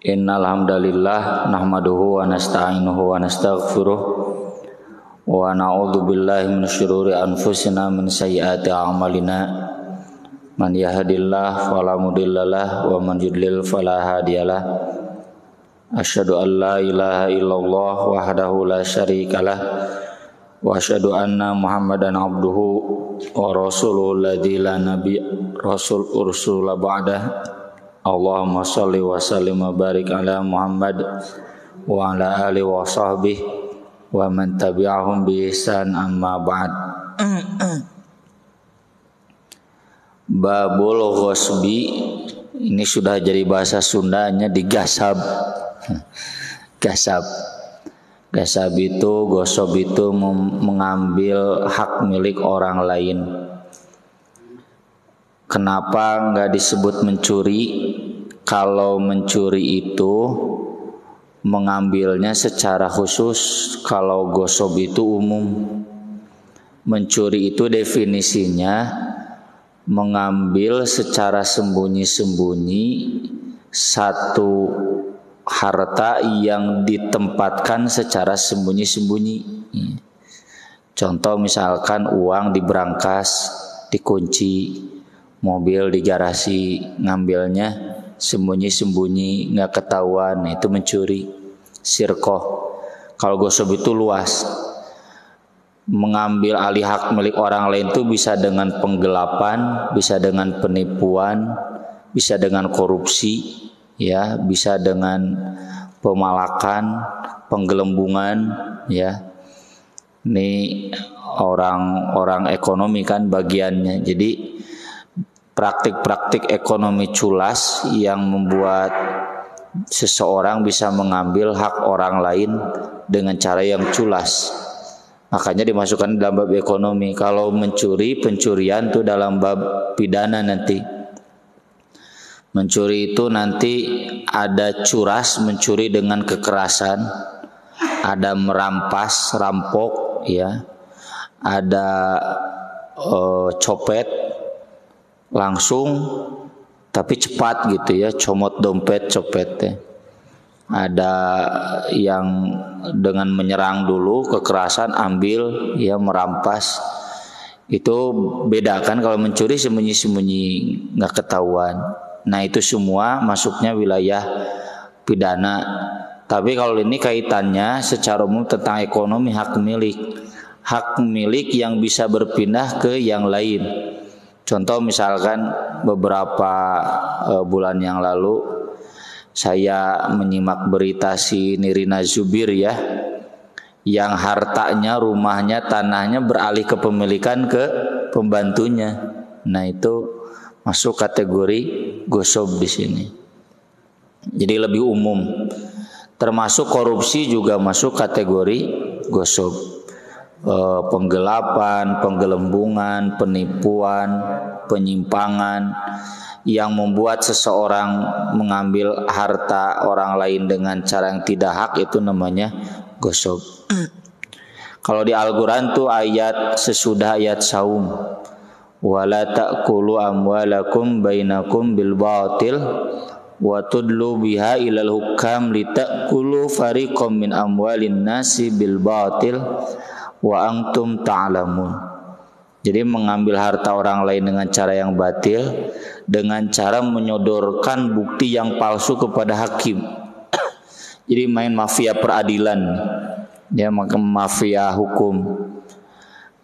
Innal hamdalillah nahmaduhu wa nasta'inuhu wa nastaghfiruh wa na'udzu billahi min syururi anfusina min sayyiati a'malina man yahdihillahu fala mudhillalah wa man yudlil fala hadiyalah asyhadu an la ilaha illallah wahdahu la syarikalah wa asyhadu anna muhammadan abduhu wa rasuluhu alladzi la nabiyya rasul ursula ba'dah. Allahumma sholli wa sallim wa barik ala Muhammad wa ala alihi wa sahbihi wa man tabi'ahum bi ihsan amma ba'd. Babul ghasbi ini sudah jadi bahasa Sundanya digasab. Gasab. Gasab itu, gosab itu mengambil hak milik orang lain. Kenapa enggak disebut mencuri? Kalau mencuri itu mengambilnya secara khusus, kalau gosab itu umum. Mencuri itu definisinya mengambil secara sembunyi-sembunyi satu harta yang ditempatkan secara sembunyi-sembunyi. Contoh misalkan uang di brankas, dikunci, mobil di garasi, ngambilnya sembunyi-sembunyi, nggak ketahuan, itu mencuri. Sirkoh. Kalau gosab itu luas, mengambil alih hak milik orang lain itu bisa dengan penggelapan, bisa dengan penipuan, bisa dengan korupsi, ya, bisa dengan pemalakan, penggelembungan, ya. Ini orang ekonomi kan bagiannya. Jadi praktik-praktik ekonomi culas yang membuat seseorang bisa mengambil hak orang lain dengan cara yang culas. Makanya dimasukkan dalam bab ekonomi. Kalau mencuri, pencurian itu dalam bab pidana nanti. Mencuri itu nanti ada curas, mencuri dengan kekerasan, ada merampas, rampok, ya, ada copet langsung tapi cepat gitu ya, comot dompet, copet ya. Ada yang dengan menyerang dulu, kekerasan, ambil, ya, merampas. Itu beda kan, kalau mencuri sembunyi-sembunyi nggak ketahuan. Nah itu semua masuknya wilayah pidana. Tapi kalau ini kaitannya secara umum tentang ekonomi, hak milik. Hak milik yang bisa berpindah ke yang lain. Contoh misalkan beberapa bulan yang lalu saya menyimak berita si Nirina Zubir, ya, yang hartanya, rumahnya, tanahnya beralih kepemilikan ke pembantunya. Nah itu masuk kategori gosab di sini. Jadi lebih umum. Termasuk korupsi juga masuk kategori gosab. Penggelapan, penggelembungan, penipuan, penyimpangan yang membuat seseorang mengambil harta orang lain dengan cara yang tidak hak, itu namanya gosab. Kalau di Al-Quran tuh ayat sesudah ayat saum, wala ta'kulu amwalakum bainakum bil batil wa tudlu biha ilal hukam litakulu fariqam min amwalin nasi bil batil wa antum ta'lamun. Jadi mengambil harta orang lain dengan cara yang batil, dengan cara menyodorkan bukti yang palsu kepada hakim. Jadi main mafia peradilan, ya, mafia hukum,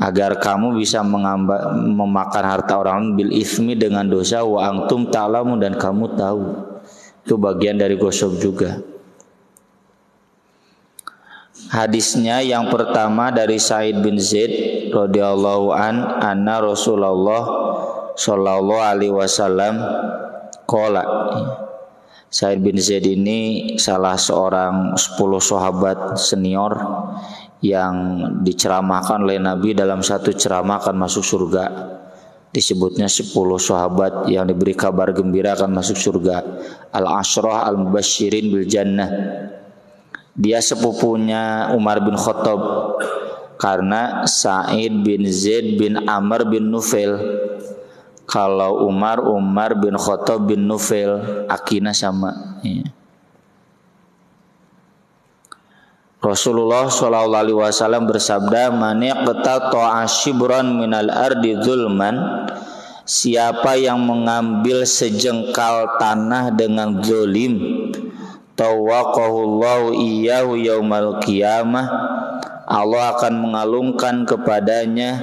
agar kamu bisa memakan harta orang bil ismi, dengan dosa, wa antum ta'lamun, dan kamu tahu. Itu bagian dari gosab juga. Hadisnya yang pertama dari Sa'id bin Zaid radhiyallahu anna Rasulullah sallallahu alaihi wasallam qala. Sa'id bin Zaid ini salah seorang 10 sahabat senior yang diceramahkan oleh Nabi dalam satu ceramah akan masuk surga. Disebutnya 10 sahabat yang diberi kabar gembira akan masuk surga. Al-Ashrah al-Mubasysyirin bil Jannah. Dia sepupunya Umar bin Khattab, karena Sa'id bin Zaid bin Amr bin Nufail. Kalau Umar bin Khattab bin Nufail, akina sama, ya. Rasulullah sallallahu alaihi wasallam bersabda, "Man yaqtata shibran minal ardi zulman," siapa yang mengambil sejengkal tanah dengan zalim, tawaqahullahu iyyahu yaumal qiyamah, Allah akan mengalungkan kepadanya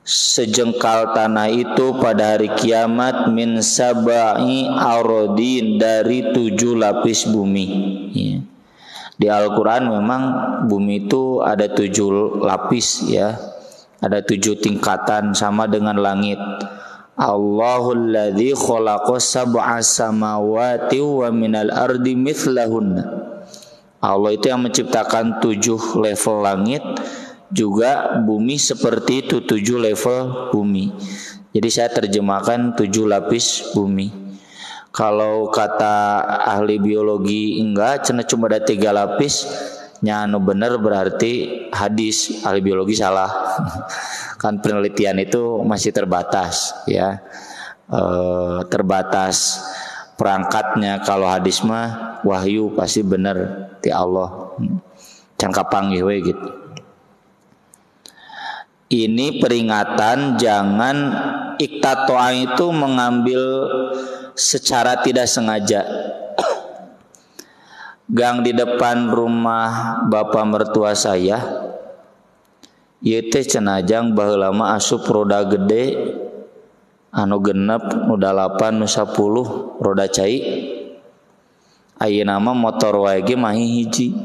sejengkal tanah itu pada hari kiamat min sab'i arodin, dari 7 lapis bumi. Ya. Di Al-Quran memang bumi itu ada 7 lapis, ya, ada 7 tingkatan, sama dengan langit. Allahul ladzi khalaqa sab'a samawati wa minal ardi mithlahunna. Allah itu yang menciptakan 7 level langit, juga bumi seperti itu, 7 level bumi. Jadi saya terjemahkan 7 lapis bumi. Kalau kata ahli biologi enggak, cuma ada 3 lapis, nyano bener berarti hadis, ahli biologi salah. Kan penelitian itu masih terbatas, ya, terbatas perangkatnya. Kalau hadis mah wahyu pasti bener ti Allah, can kapanggih we gitu. Ini peringatan jangan iktatoa itu mengambil secara tidak sengaja. Gang di depan rumah bapak mertua saya, ieu teh cenajang baheula mah asup roda gede anu genep, nu 8, nu 10 roda cai. Ayeuna mah motor wae ge mah hiji.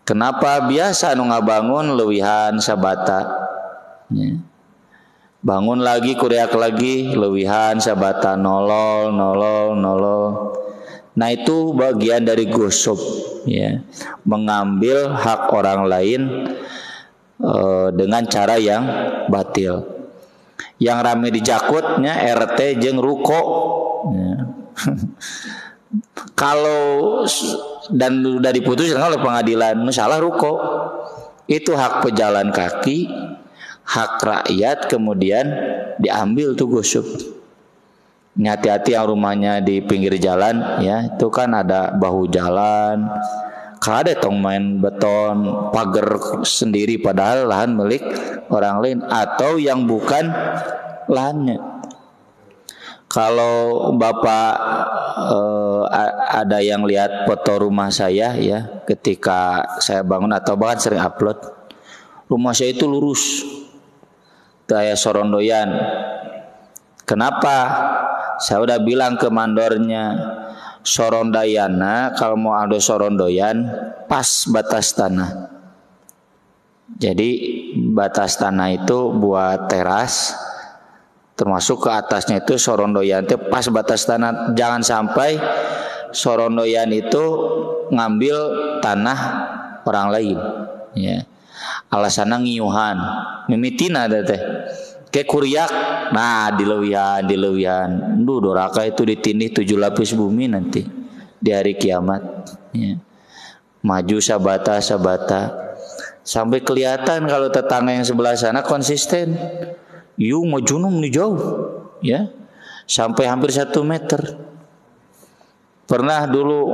Kenapa? Biasa anu ngabangun leuwihan sabata. Ya. Bangun lagi, kureak lagi, leuwihan sabata, nolol. Nah itu bagian dari gosok, ya, mengambil hak orang lain dengan cara yang batil. Yang rame dijakutnya RT jeung ruko. Ya. Kalau dan udah diputuskan oleh pengadilan, salah ruko, itu hak pejalan kaki, hak rakyat, kemudian diambil tuh gosok. Hati-hati yang rumahnya di pinggir jalan, ya, itu kan ada bahu jalan, kada tong main beton pagar sendiri padahal lahan milik orang lain atau yang bukan lahannya. Kalau Bapak ada yang lihat foto rumah saya, ya, ketika saya bangun atau bahkan sering upload, rumah saya itu lurus, kayak sorondoyan. Kenapa? Saya udah bilang ke mandornya, sorondayana kalau mau ada sorondoyan pas batas tanah. Jadi batas tanah itu buat teras, termasuk ke atasnya itu sorondoyan itu pas batas tanah. Jangan sampai sorondoyan itu ngambil tanah orang lain, ya. Alasanna ngiuhan, mimitina ada teh. Kayak kuriak, nah dileuwihan. Duh, doraka itu ditindih 7 lapis bumi nanti di hari kiamat, ya. Maju sabata sampai kelihatan kalau tetangga yang sebelah sana konsisten. Yuk majunum nih jauh, ya, sampai hampir 1 meter. Pernah dulu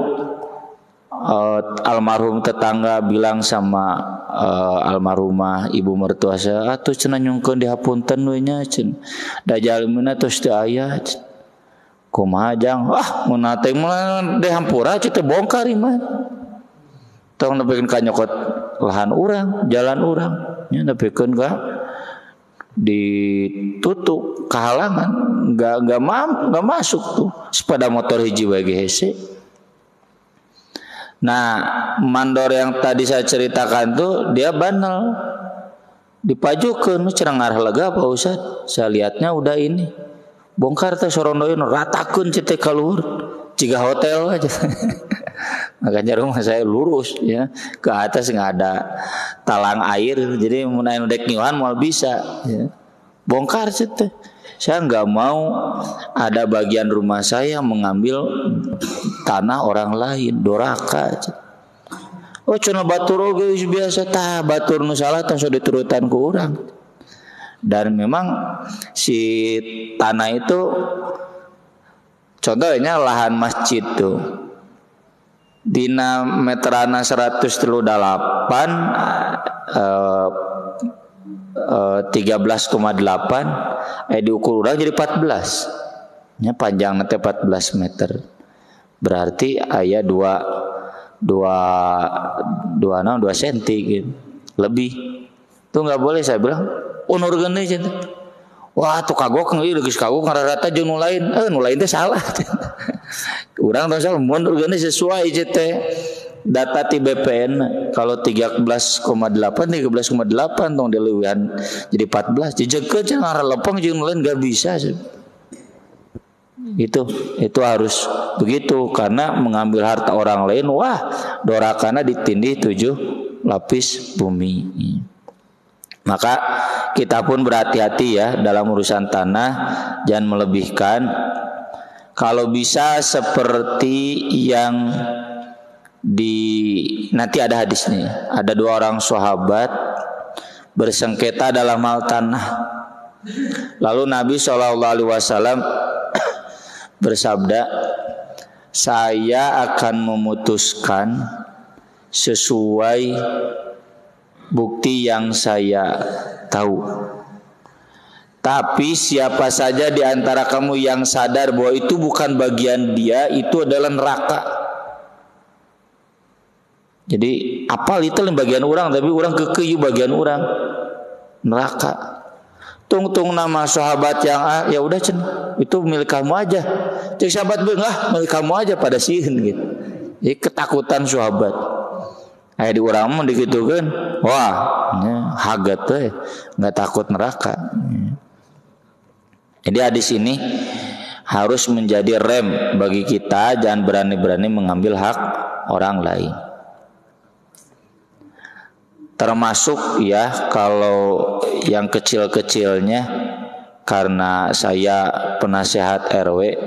almarhum tetangga bilang sama almarhumah ibu mertua saya, atuh cenah nyungkeun dihapunten we nya cen. Da jalmina tos teu aya. Kumaha jang? Mun teh mah deh hampura teh bongkar imah. Tong nepikeun ka nyokot lahan urang, jalan urang, nya nepikeun ka ditutup kehalangan, nggak masuk tuh sepeda motor hiji bagi hese. Nah, mandor yang tadi saya ceritakan tuh dia bandel, dipajukeun cenah ngarah lega Pak Ustad. Saya lihatnya udah ini bongkar teh sorondoyeun ratakeun cete ka luhur ciga hotel aja. Makanya rumah saya lurus, ya, ke atas nggak ada talang air, jadi mun aya dek ngiuhan moal bisa, ya. Bongkar cete. Saya nggak mau ada bagian rumah saya mengambil tanah orang lain, doraka. Oh, cenah batur oge biasa tah, batur nu salah tah so diturutan ku urang. Dan memang si tanah itu contohnya lahan masjid tuh. dina meterana 138 13,8 diukur urang jadi 14 nya panjang nanti 14 meter berarti aya 2 senti gitu lebih tuh nggak boleh saya bilang unurkeun deui cenah. Wah tuh kagok ieu geus kagok ngararata jeung nu lain teh salah. Urang tong salah mun urang sesuai teh data ti BPN kalau 13,8 tong dileuwihan jadi 14 dijegeun cenah ngaralepeng jeung nu lain enggak bisa. Itu harus begitu karena mengambil harta orang lain wah dorakana ditindih 7 lapis bumi. Maka kita pun berhati-hati ya dalam urusan tanah, jangan melebihkan. Kalau bisa seperti yang nanti ada hadisnya, ada 2 orang sahabat bersengketa dalam hal tanah. Lalu Nabi SAW bersabda, saya akan memutuskan sesuai bukti yang saya tahu. Tapi siapa saja di antara kamu yang sadar bahwa itu bukan bagian dia, itu adalah neraka. Jadi apal itu bagian orang, tapi orang kekeu bagian orang neraka. Tung nama sahabat yang ya udah itu milik kamu aja. Cek sahabat lah milik kamu aja pada sieun gitu. Jadi ketakutan sahabat. Aya di urang mah digitukeun, wah, hagat teh enggak takut neraka. Jadi hadis ini harus menjadi rem bagi kita, jangan berani-berani mengambil hak orang lain. Termasuk ya kalau yang kecil-kecilnya, karena saya penasehat RW,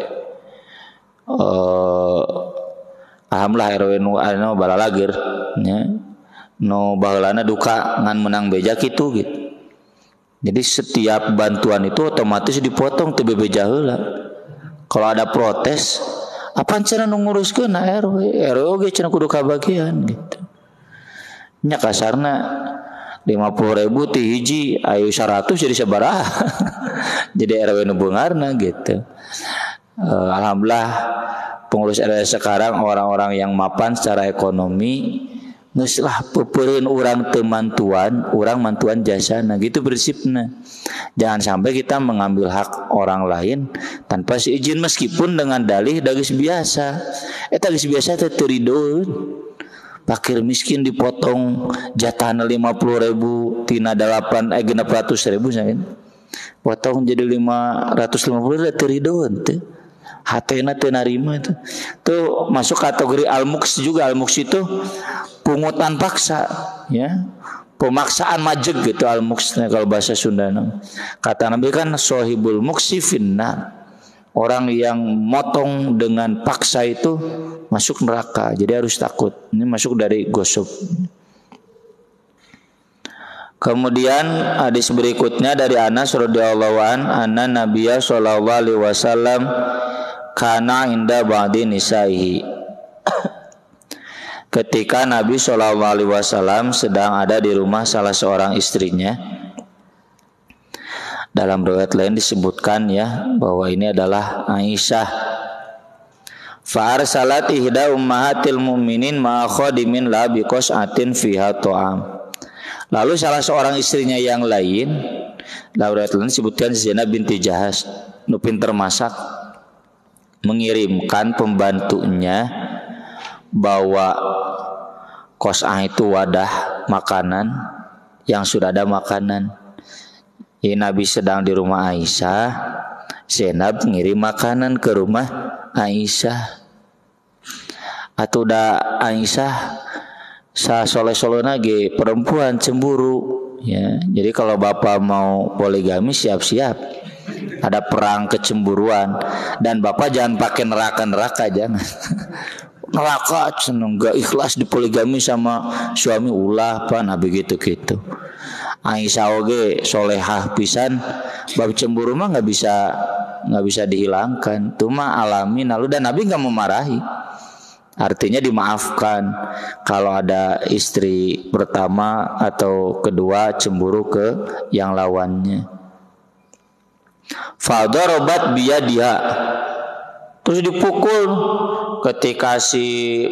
alhamdulillah RW nu anu balalageur nya no baheulana duka ngan menang beja gitu. Jadi setiap bantuan itu otomatis dipotong teh bebeja heula. Kalau ada protes, apaan cenah nu nguruskeun RW oge cenah kudu kabagian gitu. Nya kasarna 50.000 ti hiji ayo 100 jadi sabaraha. Jadi RW nu beungarna gitu. Alhamdulillah pengurus RW sekarang orang-orang yang mapan secara ekonomi, geus lah peupeureuan urang teu mantuan, urang mantuan jasana gitu prinsipna. Jangan sampai kita mengambil hak orang lain tanpa seizin meskipun dengan dalih da geus biasa. Eta geus biasa teh teu ridoeun. Fakir miskin dipotong jatahna 50.000 tina 600.000 saen. Potong jadi 550 teu ridoeun teh. Hatena teu narima itu. Tuh masuk kategori al-muks juga. Al-muks itu pungutan paksa ya. Pemaksaan majeg gitu al-muksnya kalau bahasa Sunda. Kata Nabi kan sohibul muksi finnar. Orang yang motong dengan paksa itu masuk neraka. Jadi harus takut. Ini masuk dari gosok. Kemudian hadis berikutnya dari Anas radhiyallahu an, anna Nabiyya sallallahu alaihi wasallam kana inda ba'di nisaihi. Ketika Nabi sallallahu alaihi wasallam sedang ada di rumah salah seorang istrinya. Dalam riwayat lain disebutkan ya bahwa ini adalah Aisyah. Fa arsalat ihda ummahatil mu'minin ma khadimin la biqas'atin fiha ta'am. Lalu salah seorang istrinya yang lain, dalam riwayat lain disebutkan Zainab binti Jahas, nu pinter masak, mengirimkan pembantunya bawa qas'ah itu wadah makanan yang sudah ada makanan. Ya, Nabi sedang di rumah Aisyah, Zainab ngirim makanan ke rumah Aisyah. Atau da Aisyah sa soleh-solehna ge perempuan cemburu ya. Jadi kalau bapak mau poligami siap-siap. Ada perang kecemburuan dan bapak jangan pakai neraka-neraka jangan. Neraka cenah enggak ikhlas dipoligami sama suami ulah apa nah begitu gitu. Aisyah oge solehah pisan, bab cemburu mah enggak bisa dihilangkan. Itu mah alami lalu dan Nabi enggak memarahi. Artinya dimaafkan kalau ada istri pertama atau kedua cemburu ke yang lawannya. Fadarabat biyadiha, terus dipukul ketika si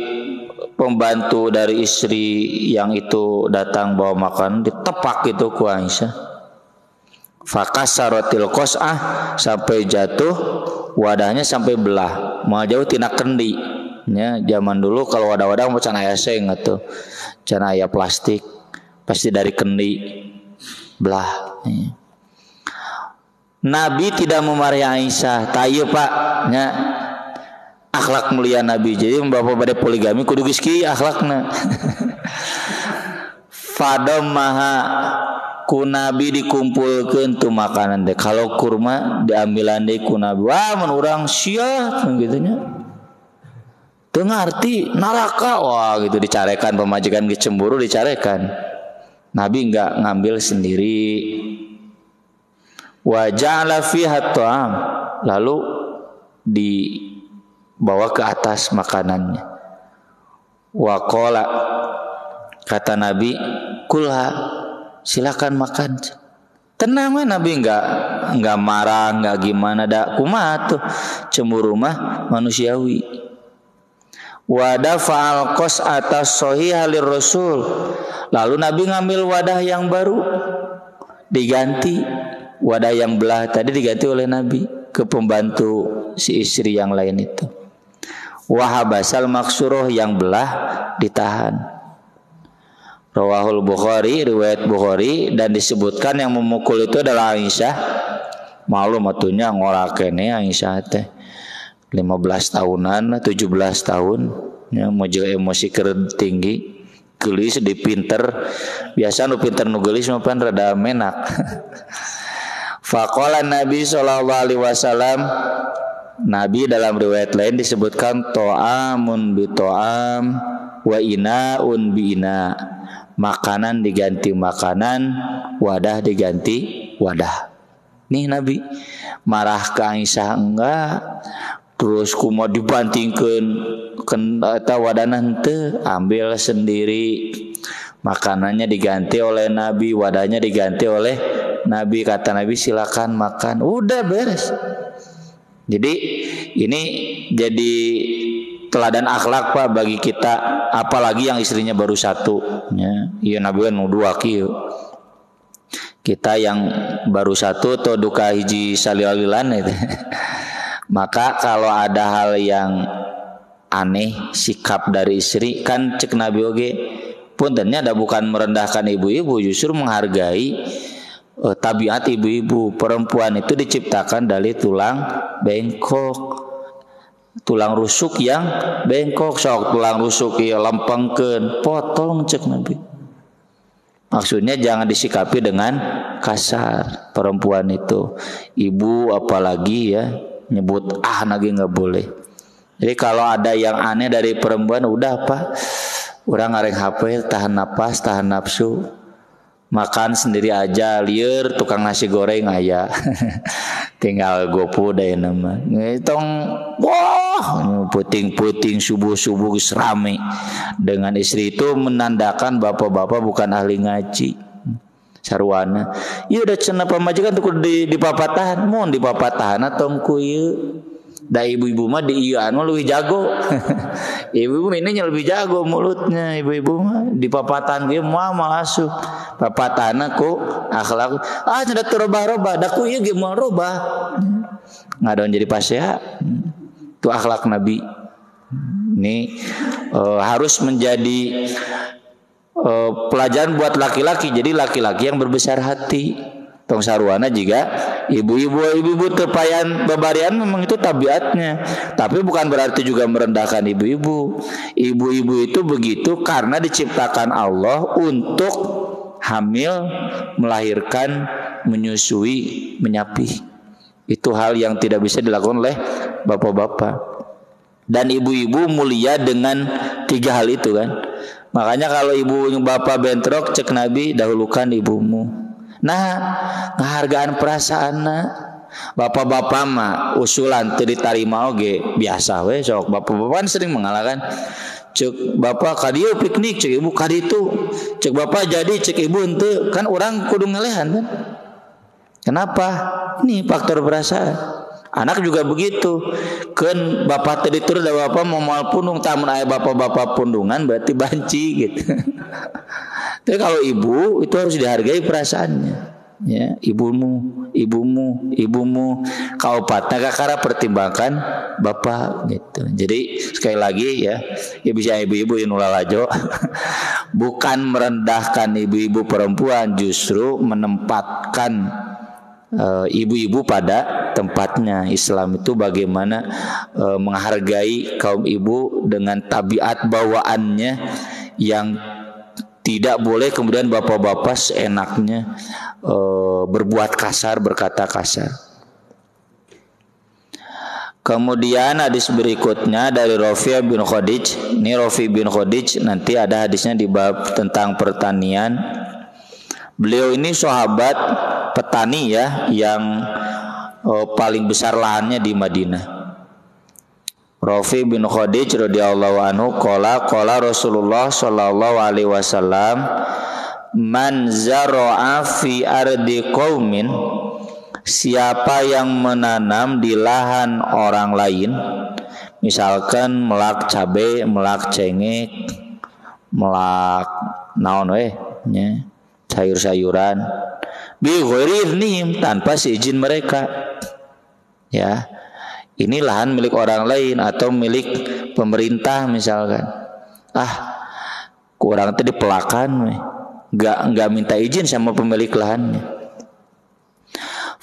pembantu dari istri yang itu datang bawa makanan, ditepak itu ku Aisyah. Fakasaratil qas'ah, sampai jatuh wadahnya, sampai belah, mau jauh tina kendi. Ya, zaman dulu kalau wadah-wadah macam aya seng atau can aya plastik, pasti dari kendi belah. Ya. Nabi tidak memarahi Aisyah, tayu Pak, nya akhlak mulia Nabi. Jadi bapak pada poligami kudu geus kieu akhlakna. Fadamaha, ku Nabi dikumpulkeun tu makanan teh. Kalau kurma diambilan deui ku Nabi. Wah, mun urang sia gitu nya. Teu ngarti neraka, wah gitu dicarekan, pemajikan geus cemburu dicarekan. Nabi enggak ngambil sendiri. Wa ja'ala fiha ta'am, lalu dibawa ke atas makanannya. Wa qala, kata Nabi, kulha, silakan makan. Tenang mah, Nabi enggak marah, enggak gimana dah, kumaha tuh, cemburu mah manusiawi. Wa dafa'al qas'ata sahihah lirrasul, lalu Nabi ngambil wadah yang baru, diganti wadah yang belah tadi, diganti oleh Nabi ke pembantu si istri yang lain itu. Wahabasal maksuroh, yang belah ditahan. Rawahul Bukhari, riwayat Bukhari, dan disebutkan yang memukul itu adalah Aisyah. Malum atunya ngorakene Aisyah teh 15 tahunan, 17 tahun, ya mojo emosi keur tinggi, geulis di pinter. Biasa nu pinter nu geulis mah pan rada menak. Faqala Nabi sallallahu alaihi wasallam, Nabi dalam riwayat lain disebutkan to'amun bi to'am wa inaun bi ina, makanan diganti makanan, wadah diganti wadah. Nih Nabi marah ke Aisyah enggak, terus kumaha dibantingkeun eta wadahna henteu, ambil sendiri. Makanannya diganti oleh Nabi, wadahnya diganti oleh Nabi. Kata Nabi, silakan makan, udah beres. Jadi ini jadi teladan akhlak Pak bagi kita, apalagi yang istrinya baru satu. Ya, iya Nabi kan dua kieu. Kita yang baru satu atau duka hiji salililan itu. Maka kalau ada hal yang aneh sikap dari istri, kan cek Nabi oge, puntennya ada bukan merendahkan ibu-ibu, justru menghargai tabiat ibu-ibu. Perempuan itu diciptakan dari tulang bengkok, tulang rusuk yang bengkok. Sok tulang rusuk ieu lempengkeun, potong cek Nabi. Maksudnya jangan disikapi dengan kasar perempuan itu. Ibu apalagi ya nyebut lagi nggak boleh. Jadi kalau ada yang aneh dari perempuan, udah Pak, orang ngareng HP, tahan napas, tahan nafsu, makan sendiri aja, lieur tukang nasi goreng aya. Tinggal gopo deh nama. Ngitong, wah, puting-puting subuh-subuh rame. Dengan istri itu menandakan bapak-bapak bukan ahli ngaji. Sarwana, iya udah cenah pamajikan tuh di papatahan, mohon di papatahan atau ieu. Da ibu-ibu mah di ieuan mah lebih jago. Ibu-ibu ini lebih jago mulutnya, ibu-ibu mah di papatahan ge moal asuh. Papatahanna ku akhlak. Cenah teu robah-robah, da ku ieu ge moal robah. Ngadon jadi pasea. Itu akhlak Nabi. Ini harus menjadi pelajaran buat laki-laki. Jadi laki-laki yang berbesar hati. Tong sarwana juga ibu-ibu tepayan babarian memang itu tabiatnya. Tapi bukan berarti juga merendahkan ibu-ibu. Ibu-ibu itu begitu karena diciptakan Allah untuk hamil, melahirkan, menyusui, menyapih. Itu hal yang tidak bisa dilakukan oleh bapak-bapak. Dan ibu-ibu mulia dengan 3 hal itu kan. Makanya kalau ibu bapak bentrok, cek Nabi, dahulukan ibumu. Nah, penghargaan perasaanna, Bapak-bapak mah usulan teu ditarima oge biasa we sok. Bapak-bapak kan sering mengalahkan. Cek bapak kadieu piknik, cek ibu kaditu. Cek bapak jadi, cek ibu henteu. Kan orang kudu ngelehan kan. Kenapa? Ini faktor perasaan. Anak juga begitu. Kan bapak tadi tur da bapak mau moal pundung, tamun aya bapak-bapak pundungan berarti banci gitu. Tapi kalau ibu itu harus dihargai perasaannya. Ya, ibumu, kaopatna kakara pertimbangkan bapak gitu. Jadi sekali lagi ya bisa ibu-ibu yang ulalajo bukan merendahkan ibu-ibu perempuan, justru menempatkan ibu-ibu pada tempatnya. Islam itu bagaimana menghargai kaum ibu dengan tabiat bawaannya yang tidak boleh kemudian bapak-bapak seenaknya berbuat kasar, berkata kasar. Kemudian hadis berikutnya dari Rafi' bin Khadij. Ini Rafi' bin Khadij nanti ada hadisnya di bab tentang pertanian. Beliau ini sahabat petani ya, yang paling besar lahannya di Madinah. Rafi bin Khadij radhiyallahu anhu qala Rasulullah sallallahu alaihi wasallam, man zara'a fi ardi qaumin, siapa yang menanam di lahan orang lain, misalkan melak cabe, melak cengek, melak naon we nya, sayur-sayuran, bi ghairi idnihim, tanpa seizin mereka. Ya. Ini lahan milik orang lain atau milik pemerintah misalkan. Kurang tadi pelakan, nggak minta izin sama pemilik lahannya.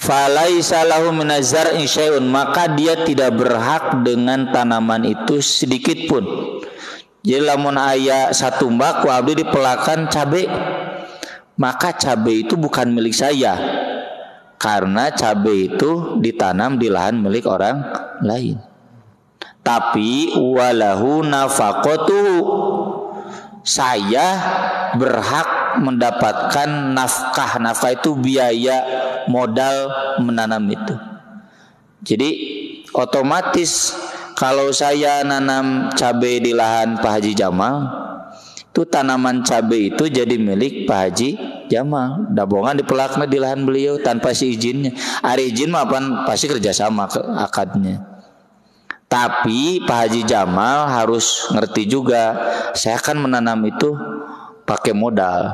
Falaisa lahu minazar syai'un, maka dia tidak berhak dengan tanaman itu sedikit pun. Jadi lamun aya satumbak ku abdi dipelakan cabe, maka cabe itu bukan milik saya. Karena cabai itu ditanam di lahan milik orang lain. Tapi walahu nafaqatu, saya berhak mendapatkan nafkah. Nafkah itu biaya modal menanam itu. Jadi otomatis kalau saya nanam cabai di lahan Pak Haji Jamal, itu tanaman cabai itu jadi milik Pak Haji Jamal. Dabongan dipelakna di lahan beliau tanpa si izinnya. Ari izin mah pasti kerjasama akadnya. Tapi Pak Haji Jamal harus ngerti juga, saya akan menanam itu pakai modal,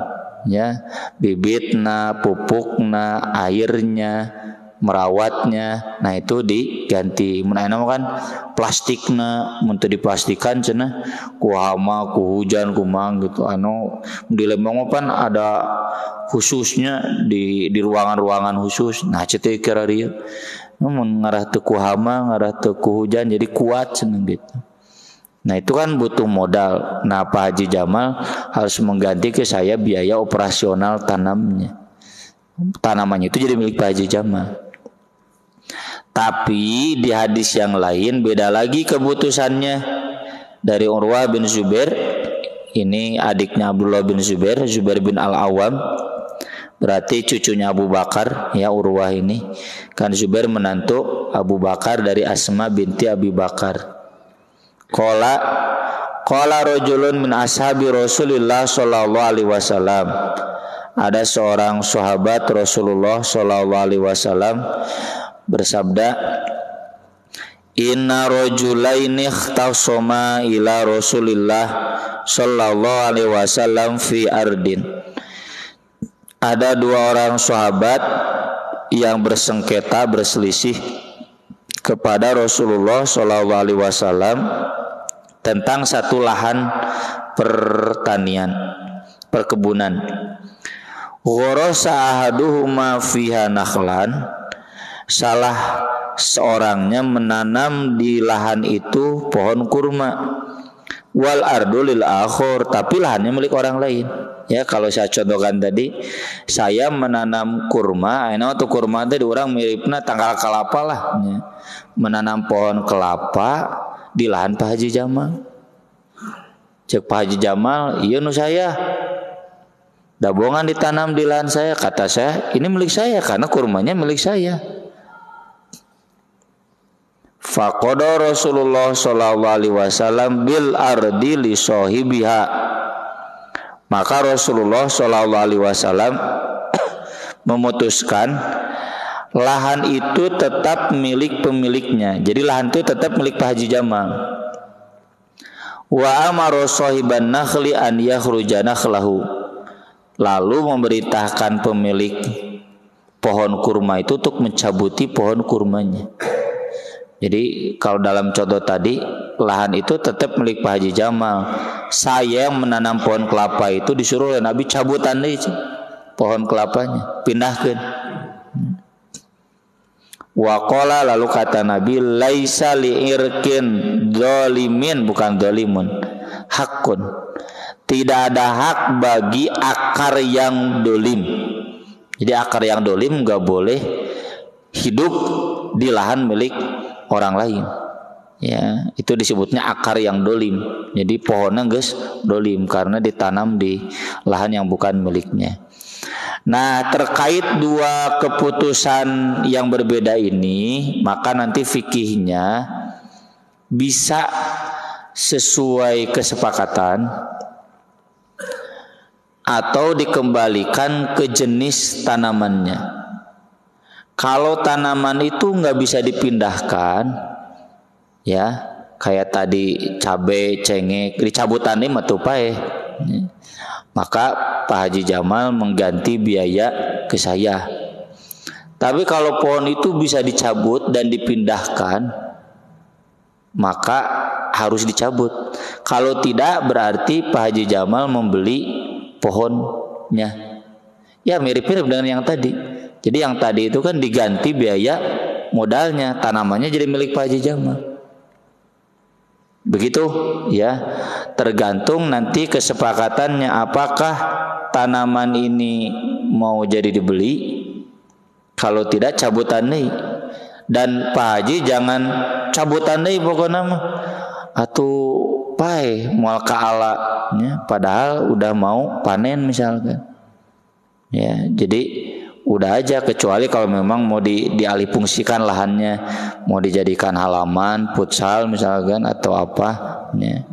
ya, bibitna, pupukna, airnya, merawatnya. Nah itu diganti. Mun ayeuna kan plastikna, mun teu diplastikan cenah ku hama, ku hujan, ku mang gitu. Anu di Lembang kan ada khususnya di ruangan-ruangan khusus. Nah ceuk kira ieu. Mun ngarah teu ku hama, ngarah teu ku hujan jadi kuat cenah gitu. Nah itu kan butuh modal. Nah Pak Haji Jamal harus mengganti ke saya biaya operasional tanamnya. Tanamannya itu jadi milik Pak Haji Jamal. Tapi di hadis yang lain beda lagi keputusannya. Dari Urwah bin Zubair, ini adiknya Abdullah bin Zubair, Zubair bin Al-Awwam, berarti cucunya Abu Bakar, ya Urwah ini. Kan Zubair menantu Abu Bakar dari Asma binti Abi Bakar. Qala rajulun min ashabi Rasulillah sallallahu alaihi wasallam. Ada seorang sahabat Rasulullah sallallahu alaihi wasallam bersabda, inna rajulaini ikhtasama ila Rasulillah sallallahu alaihi wasallam fi ardin. Ada dua orang sahabat yang bersengketa, berselisih kepada Rasulullah sallallahu alaihi wasallam tentang satu lahan pertanian, perkebunan. Ghorasa ahaduhuma fiha nakhlan, salah seorangnya menanam di lahan itu pohon kurma. Wal ardu lil akhir, tapi lahannya milik orang lain. Ya kalau saya contohkan tadi, saya menanam kurma, enak tuh kurma teh di orang miripna tanggal kelapa lah. Ya. Menanam pohon kelapa di lahan Pak Haji Jamal. Cek Pak Haji Jamal, iya nu saya. Dabongan ditanam di lahan saya, kata saya ini milik saya karena kurmanya milik saya. Faqada Rasulullah sallallahu alaihi wasallam bil ardi li sahibiha. Maka Rasulullah sallallahu alaihi wasallam memutuskan lahan itu tetap milik pemiliknya. Jadi lahan itu tetap milik Pak Haji Jamal. Wa amara sahiban nakhli an yakhruja nakhlahu. Lalu memerintahkan pemilik pohon kurma itu untuk mencabuti pohon kurmanya. Jadi kalau dalam contoh tadi, lahan itu tetap milik Pak Haji Jamal. Saya yang menanam pohon kelapa itu disuruh oleh Nabi cabutan deh pohon kelapanya, pindahkan. Waqala, lalu kata Nabi, laisa li'irkin zalimin, bukan zalimun, hakun. Tidak ada hak bagi akar yang dolim. Jadi akar yang dolim gak boleh hidup di lahan milik orang lain. Ya, itu disebutnya akar yang dolim. Jadi pohonnya guys dolim karena ditanam di lahan yang bukan miliknya. Nah, terkait dua keputusan yang berbeda ini, maka nanti fikihnya bisa sesuai kesepakatan atau dikembalikan ke jenis tanamannya. Kalau tanaman itu nggak bisa dipindahkan, ya kayak tadi cabai, cengkeh, dicabutan nih matupai, maka Pak Haji Jamal mengganti biaya ke saya. Tapi kalau pohon itu bisa dicabut dan dipindahkan, maka harus dicabut. Kalau tidak, berarti Pak Haji Jamal membeli pohonnya. Ya mirip-mirip dengan yang tadi. Jadi yang tadi itu kan diganti biaya modalnya, tanamannya jadi milik Pak Haji Jamal. Begitu ya, tergantung nanti kesepakatannya, apakah tanaman ini mau jadi dibeli, kalau tidak cabutan nih. Dan Pak Haji jangan cabutan nih pokoknya mah, atau pai mual kaala ya, padahal udah mau panen misalkan. Ya, jadi udah aja, kecuali kalau memang mau dialihfungsikan lahannya, mau dijadikan halaman, futsal misalkan atau apa ya.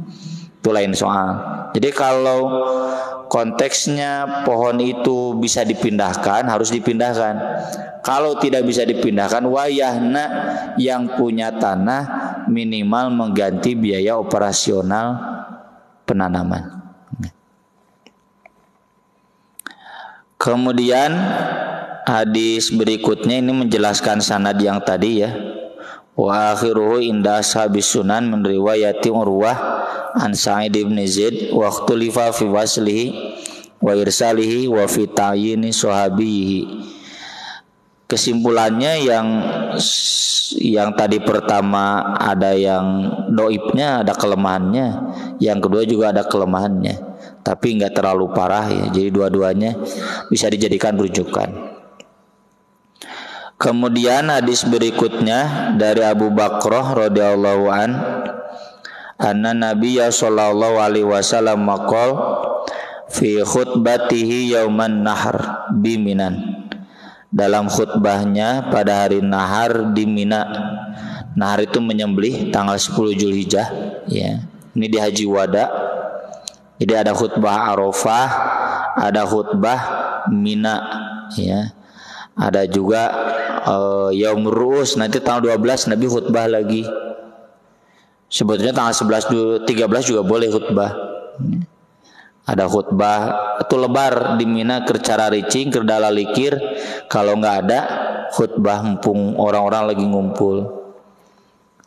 Itu lain soal. Jadi kalau konteksnya pohon itu bisa dipindahkan, harus dipindahkan. Kalau tidak bisa dipindahkan, wayahna yang punya tanah minimal mengganti biaya operasional penanaman. Kemudian hadis berikutnya ini menjelaskan sanad yang tadi ya. Wa akhiruhu inda ashabis sunan min riwayati Urwah an Sa'id bin Zaid wa ikhtulifa fi waslihi wa irsalihi wa fi ta'yini sahabihi. Kesimpulannya yang tadi pertama ada yang doibnya, ada kelemahannya. Yang kedua juga ada kelemahannya, tapi nggak terlalu parah ya. Jadi dua-duanya bisa dijadikan rujukan. Kemudian hadis berikutnya dari Abu Bakrah radhiyallahu an, anna Nabiyya sallallahu alaihi wasallam maqal fi khutbatihi yauman nahar bi Minan. Dalam khutbahnya pada hari nahar di Mina. Nahar itu menyembelih tanggal 10 Zulhijjah ya. Ini di Haji Wada. Jadi ada khutbah Arafah, ada khutbah Mina ya. Ada juga Yaum Ru'us, nanti tanggal 12 Nabi khutbah lagi. Sebetulnya tanggal 11 13 juga boleh khutbah. Ada khutbah itu lebar di Mina kercara ricing kerdala likir. Kalau nggak ada khutbah mumpung orang-orang lagi ngumpul.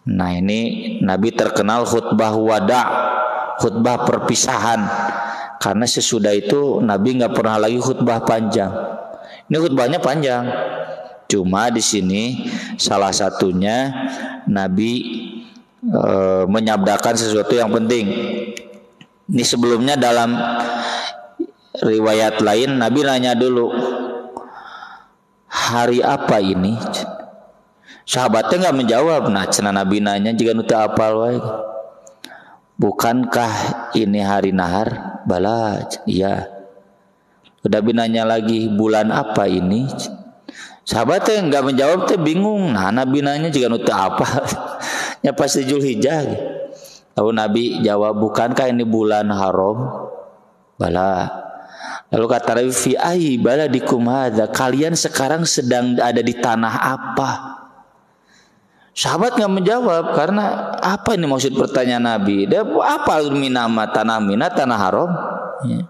Nah ini Nabi terkenal khutbah wada, khutbah perpisahan, karena sesudah itu Nabi nggak pernah lagi khutbah panjang. Ini khutbahnya panjang, cuma di sini salah satunya Nabi menyabdakan sesuatu yang penting. Ini sebelumnya dalam riwayat lain Nabi nanya dulu, hari apa ini? Sahabatnya nggak menjawab. Nah, cenah Nabi nanya jika nutu apal wae. Bukankah ini hari nahar? Bala, iya. Udah binanya lagi, bulan apa ini? Sahabatnya nggak menjawab, teh bingung. Nah, Nabi nanya jika nutu apa? Ya pasti Zulhijjah. Lalu Nabi jawab, bukankah ini bulan haram? Bala. Lalu kata Nabi, fi ayyi baladikum hadza? Kalian sekarang sedang ada di tanah apa? Sahabat nggak menjawab karena apa ini maksud pertanyaan Nabi? Dia apa minama tanah Mina, tanah haram? Ya.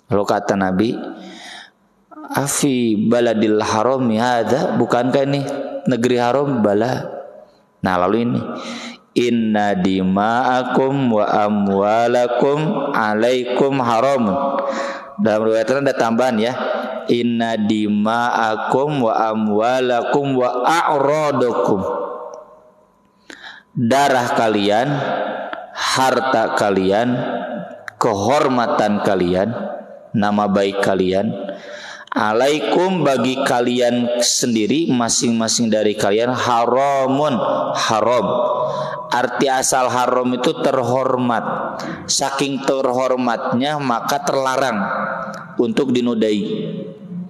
Lalu kata Nabi, afi baladil haram hadza? Bukankah ini negeri haram? Bala. Nah lalu ini, inna dima'akum wa amwalakum alaikum haram. Dalam riwayat ada tambahan ya, inna dima'akum wa amwalakum wa a'radakum. Darah kalian, harta kalian, kehormatan kalian, nama baik kalian, alaikum bagi kalian sendiri, masing-masing dari kalian, haramun, haram. Arti asal haram itu terhormat. Saking terhormatnya maka terlarang untuk dinodai.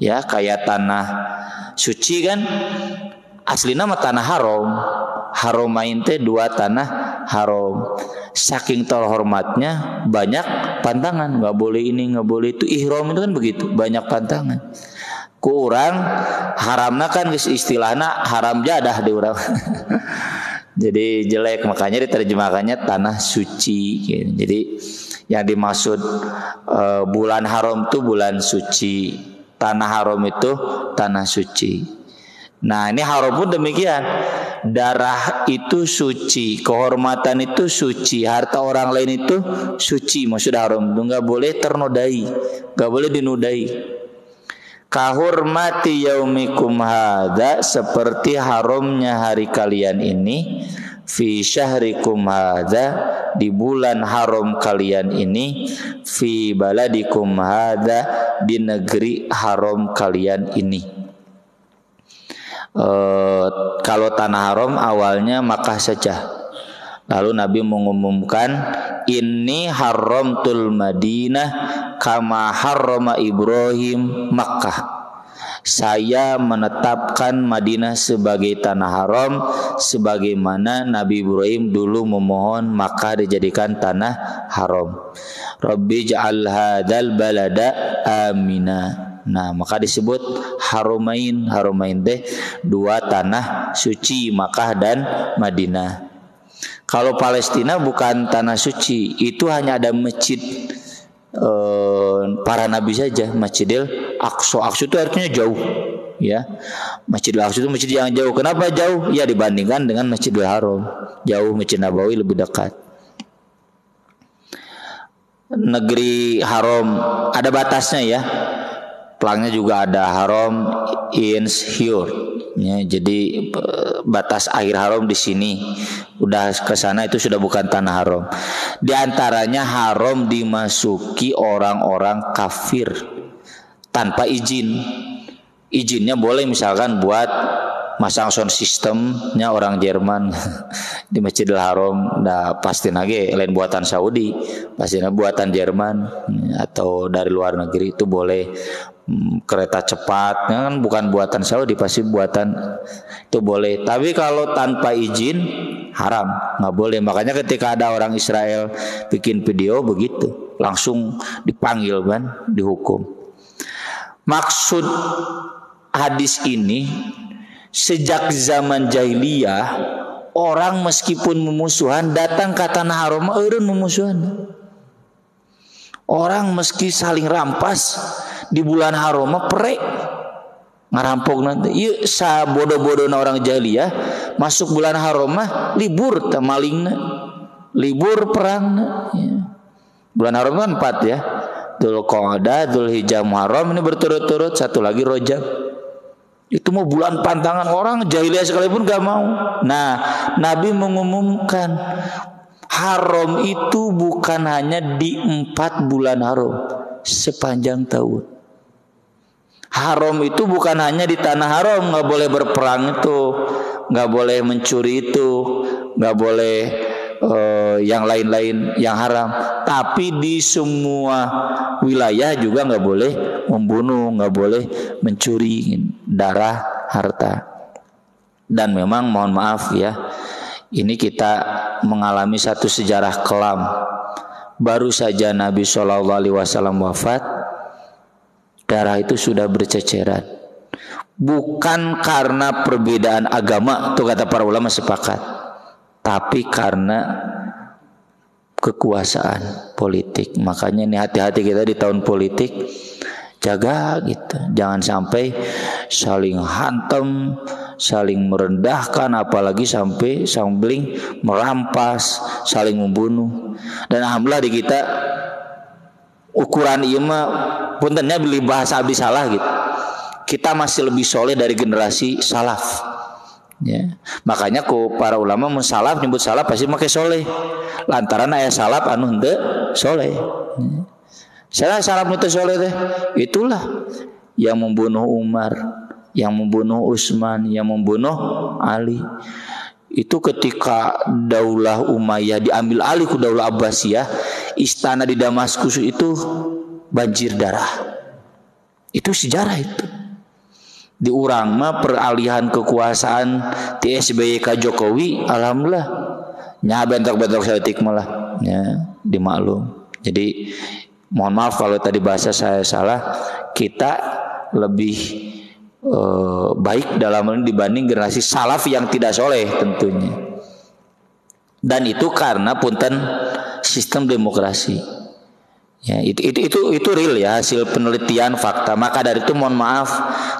Ya, kayak tanah suci kan, asli nama tanah haram. Haromain teh dua tanah haram. Saking terhormatnya banyak pantangan, nggak boleh ini, nggak boleh itu. Ihram itu kan begitu, banyak pantangan. Kurang haramna kan istilahnya haram jadah di urang. Jadi jelek, makanya diterjemahkannya tanah suci. Jadi yang dimaksud bulan haram itu bulan suci, tanah haram itu tanah suci. Nah ini haram pun demikian. Darah itu suci, kehormatan itu suci, harta orang lain itu suci. Maksud haram itu nggak boleh ternodai, nggak boleh dinodai. Kahurmati yaumikum hadza, seperti haramnya hari kalian ini, fi syahrikum hadza, di bulan haram kalian ini, fi baladikum hadza, di negeri haram kalian ini. Kalau tanah haram awalnya Makkah saja. Lalu Nabi mengumumkan, ini haramtul Madinah kama harrama Ibrahim Makkah. Saya menetapkan Madinah sebagai tanah haram sebagaimana Nabi Ibrahim dulu memohon Makkah dijadikan tanah haram. Rabbi ja'al hadzal balada amina. Nah maka disebut haromain. Haromain teh dua tanah suci, Makkah dan Madinah. Kalau Palestina bukan tanah suci, itu hanya ada masjid para nabi saja, Masjidil Aqsa. Aqsa itu artinya jauh, ya. Masjidil Aqsa itu masjid yang jauh. Kenapa jauh? Ya dibandingkan dengan Masjidil Haram, jauh. Masjid Nabawi lebih dekat. Negeri haram ada batasnya ya. Pelangnya juga ada haram inshiur. Ya, jadi batas akhir haram di sini. Udah ke sana itu sudah bukan tanah haram. Di antaranya haram dimasuki orang-orang kafir tanpa izin. Izinnya boleh misalkan buat masang sound systemnya orang Jerman di Masjidil Haram. Nah pasti nage lain buatan Saudi, pastinya buatan Jerman atau dari luar negeri itu boleh. Kereta cepat kan bukan buatan Saudi, pasti buatan itu boleh. Tapi kalau tanpa izin haram, nggak boleh. Makanya ketika ada orang Israel bikin video begitu, langsung dipanggil kan, dihukum. Maksud hadis ini, sejak zaman jahiliyah orang meskipun memusuhan datang ke tanah haram eureun memusuhan. Orang meski saling rampas di bulan haram perek ngarampok nanti. Ieu sabodo-bodona orang jahiliyah masuk bulan haram libur teh malingna, libur perangna ya. Bulan haram kan 4 ya. Dzulqa'dah, Dzulhijjah, Muharram, ini berturut-turut, satu lagi Rajab. Itu mau bulan pantangan, orang jahiliyah sekalipun gak mau. Nah, Nabi mengumumkan haram itu bukan hanya di 4 bulan haram, sepanjang tahun. Haram itu bukan hanya di tanah haram, nggak boleh berperang itu, nggak boleh mencuri itu, nggak boleh yang lain-lain yang haram. Tapi di semua wilayah juga nggak boleh membunuh, nggak boleh mencuri darah, harta. Dan memang mohon maaf ya, Ini kita mengalami satu sejarah kelam. Baru saja Nabi SAW wafat, darah itu sudah berceceran. Bukan karena perbedaan agama, tuh kata para ulama sepakat, tapi karena kekuasaan politik. Makanya ini hati-hati kita di tahun politik, jaga gitu, jangan sampai saling hantam, saling merendahkan, apalagi sampai saling merampas, saling membunuh. Dan alhamdulillah di kita ukuran ieu mah puntennya beli bahasa abdi salah gitu. Kita masih lebih soleh dari generasi salaf. Ya. Makanya ku para ulama mensalaf nyebut salaf pasti pakai soleh. Lantaran aya salaf anu henteu soleh. Salah salaf nu teu soleh teh itulah yang membunuh Umar, yang membunuh Utsman, yang membunuh Ali. Itu ketika Daulah Umayyah diambil alih ke Daulah Abbasiyah, istana di Damaskus itu banjir darah. Itu sejarah itu. Di urang mah peralihan kekuasaan ti SBY ka Jokowi, alhamdulillah nya bentok-bentok saeutik malah ya dimaklum. Jadi mohon maaf kalau tadi bahasa saya salah, kita lebih baik dalam ini dibanding generasi salaf yang tidak soleh tentunya. Dan itu karena punten sistem demokrasi. Ya, itu real ya, hasil penelitian fakta. Maka dari itu mohon maaf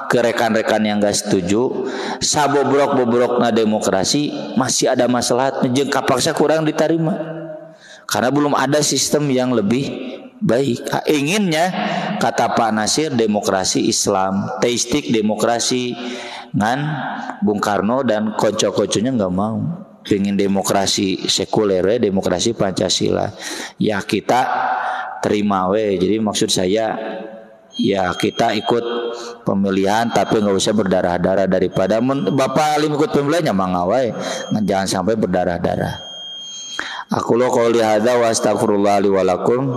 ke rekan-rekan yang gak setuju, sabobrok-bobrokna demokrasi masih ada masalah jeung kapaksa kurang diterima. Karena belum ada sistem yang lebih baik. Inginnya kata Pak Nasir demokrasi Islam, teistik demokrasi, ngan Bung Karno dan konco-konconya nggak mau. Ingin demokrasi sekuler, demokrasi Pancasila. Ya kita terima we. Jadi maksud saya ya kita ikut pemilihan tapi nggak usah berdarah-darah, daripada Bapak Alim ikut pemilihannya mangawai, jangan sampai berdarah-darah. Aku lo qouli hadza wa astaghfirullah li wa lakum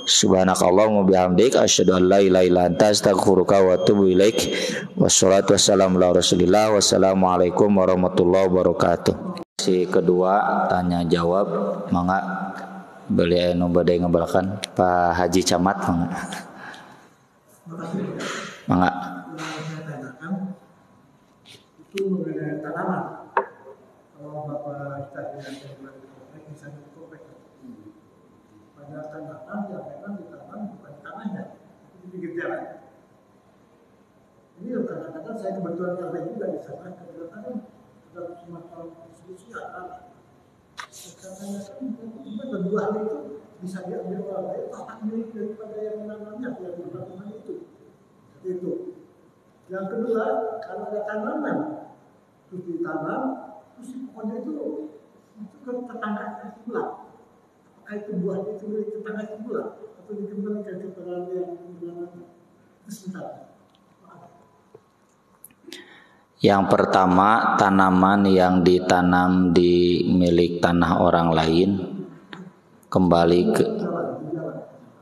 subhanakallahumma bihamdik asyhadu an la ilaha illa anta astaghfiruka wa atubu ilaik. Wassalatu wassalamu ala Rasulillah. Wassalamualaikum warahmatullahi wabarakatuh. Si kedua tanya jawab, mangga beli anu bade ngabalakan Pak Haji Camat mangga. Mangga. Itu mengenai tanaman. Kalau Bapak kita pada tanaman yang memang ditanam bukan tanahnya, di pinggir jalan. Ini kadang-kadang saya kebetulan kerja juga di sana, kadang-kadang ada semacam diskusi antara kadang-kadang cuma kedua hal itu bisa diambil orang lain, hak milik daripada yang menanamnya, yang bertanaman itu. Itu. Yang kedua, kalau ada tanaman terus ditanam, terus pokoknya itu kan tetangga sebelah. Apakah itu buahnya itu milik tetangga sebelah atau dikembalikan kepada yang menanamnya? Itu sebentar. Yang pertama, tanaman yang ditanam di milik tanah orang lain kembali ke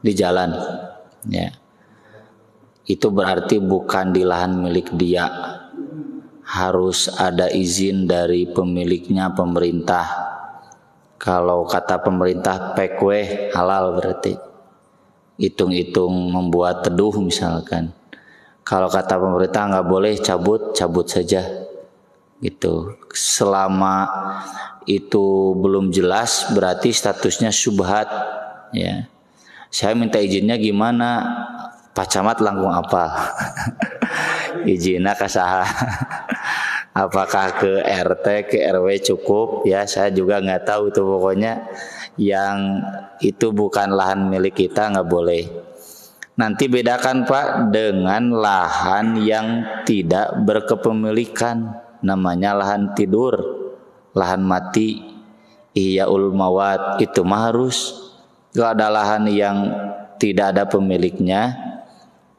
di jalan, ya. Itu berarti bukan di lahan milik dia. Harus ada izin dari pemiliknya, pemerintah. Kalau kata pemerintah pekwe halal berarti. Hitung-hitung membuat teduh misalkan. Kalau kata pemerintah nggak boleh cabut saja, gitu. Selama itu belum jelas, berarti statusnya syubhat. Ya, saya minta izinnya gimana? Pak Camat langkung apa? Izinnya ke saha? Apakah ke RT, ke RW cukup? Ya, saya juga nggak tahu itu pokoknya. Yang itu bukan lahan milik kita nggak boleh. Nanti bedakan Pak dengan lahan yang tidak berkepemilikan, namanya lahan tidur, lahan mati, ihyaul mawat, itu mah harus. Kalau ada lahan yang tidak ada pemiliknya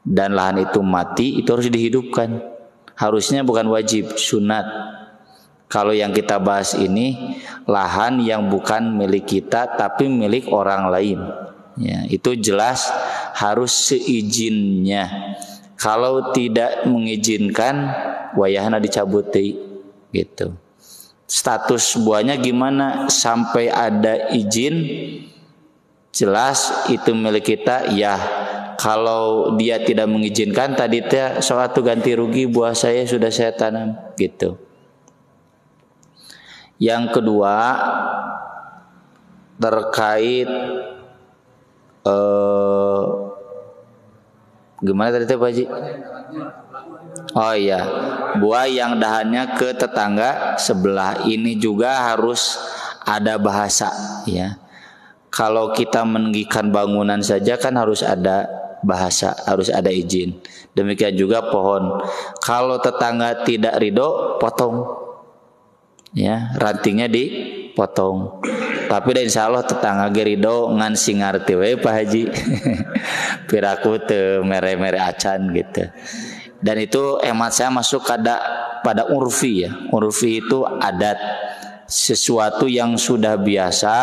dan lahan itu mati, itu harus dihidupkan. Harusnya bukan wajib, sunat. Kalau yang kita bahas ini lahan yang bukan milik kita tapi milik orang lain. Ya, itu jelas harus seizinnya. Kalau tidak mengizinkan, wayahna dicabut gitu. status buahnya gimana sampai ada izin jelas itu milik kita ya. Kalau dia tidak mengizinkan tadi teh suatu ganti rugi buah saya sudah saya tanam gitu. Yang kedua terkait gimana tadi Pak Haji? Oh iya, buah yang dahannya ke tetangga sebelah ini juga harus ada bahasa ya. Kalau kita meninggikan bangunan saja kan harus ada bahasa, harus ada izin. Demikian juga pohon. Kalau tetangga tidak ridho, potong. Ya, rantingnya dipotong. Tapi insya Allah tetangga ridho ngan sing ngarti we Pak Haji. Piraku teu mere-mere acan gitu. Dan itu hemat saya masuk pada urfi ya. Urfi itu adat, sesuatu yang sudah biasa.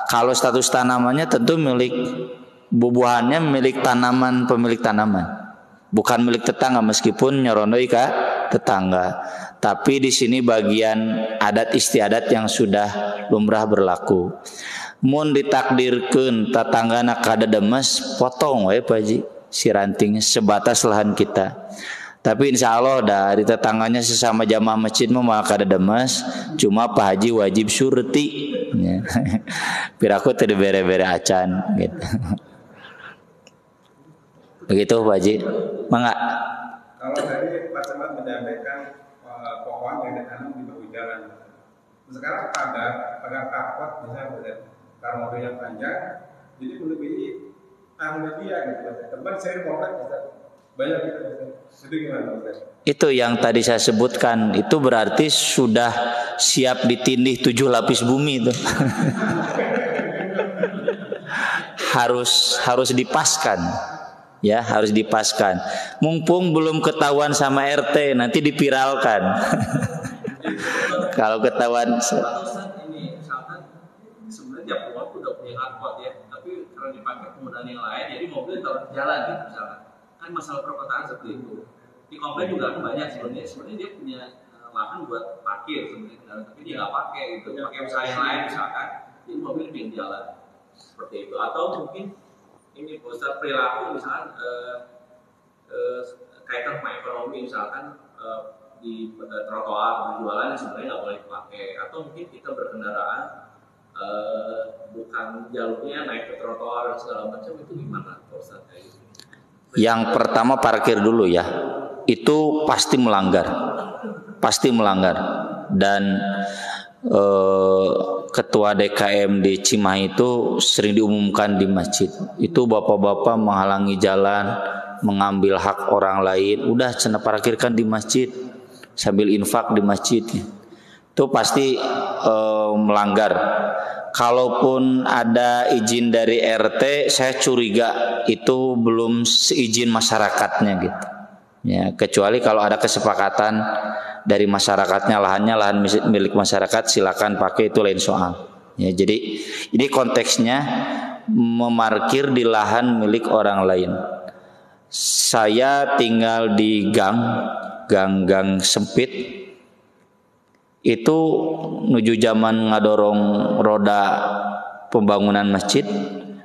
Kalau status tanamannya tentu milik bubuhannya milik tanaman pemilik tanaman, bukan milik tetangga meskipun nyorondoi ka tetangga. Tapi di sini bagian adat istiadat yang sudah lumrah berlaku. Mun ditakdirkeun tetanggana kada demes, potong we Pak Haji si rantingnya sebatas lahan kita. Tapi insya Allah dari tetangganya sesama jamaah masjid mah kada demes, cuma Pak Haji wajib surti. Ya. Piraku teu bere-bere acan gitu. Begitu Pak Haji. Mangga. Kalau tadi Pak Camat menyampaikan pohon yang ditanam di bahu jalan. Sekarang pagar kapot misalnya karena mobil yang panjang, jadi melebihi tangga dia gitu. Teman saya komplek banyak gitu. Itu gimana Ustaz? Itu yang tadi saya sebutkan, itu berarti sudah siap ditindih 7 lapis bumi itu. harus dipaskan. Ya, harus dipaskan. Mumpung belum ketahuan sama RT, nanti dipiralkan. Kalau ketahuan ini misalkan sebenarnya tiap rumah udah punya hardcode ya, tapi karena dipakai penggunaan yang lain, jadi mobil taruh di jalan gitu misalkan. Kan masalah perkotaan seperti itu. Di komplek juga banyak sebenarnya dia punya lahan buat parkir sebenarnya, tapi dia nggak pakai gitu, pakai usaha yang lain misalkan. Jadi mobil di jalan seperti itu. Atau mungkin ini pusat perilaku misalkan kaitan sama ekonomi misalkan di trotoar berjualan sebenarnya nggak boleh dipakai, atau mungkin kita berkendaraan bukan jalurnya naik ke trotoar dan segala macam, itu gimana Ustaz kayak gitu? Yang pertama parkir dulu ya, itu pasti melanggar dan ketua DKM di Cimahi itu sering diumumkan di masjid. Itu bapak-bapak menghalangi jalan, mengambil hak orang lain. Udah cenah parkirkan di masjid sambil infak di masjid. Itu pasti melanggar. Kalaupun ada izin dari RT, saya curiga itu belum seizin masyarakatnya gitu. Ya, kecuali kalau ada kesepakatan dari masyarakatnya, lahan milik masyarakat, silakan pakai, itu lain soal. Ya, jadi ini konteksnya memarkir di lahan milik orang lain. Saya tinggal di gang sempit. Itu nuju zaman ngadorong roda pembangunan masjid,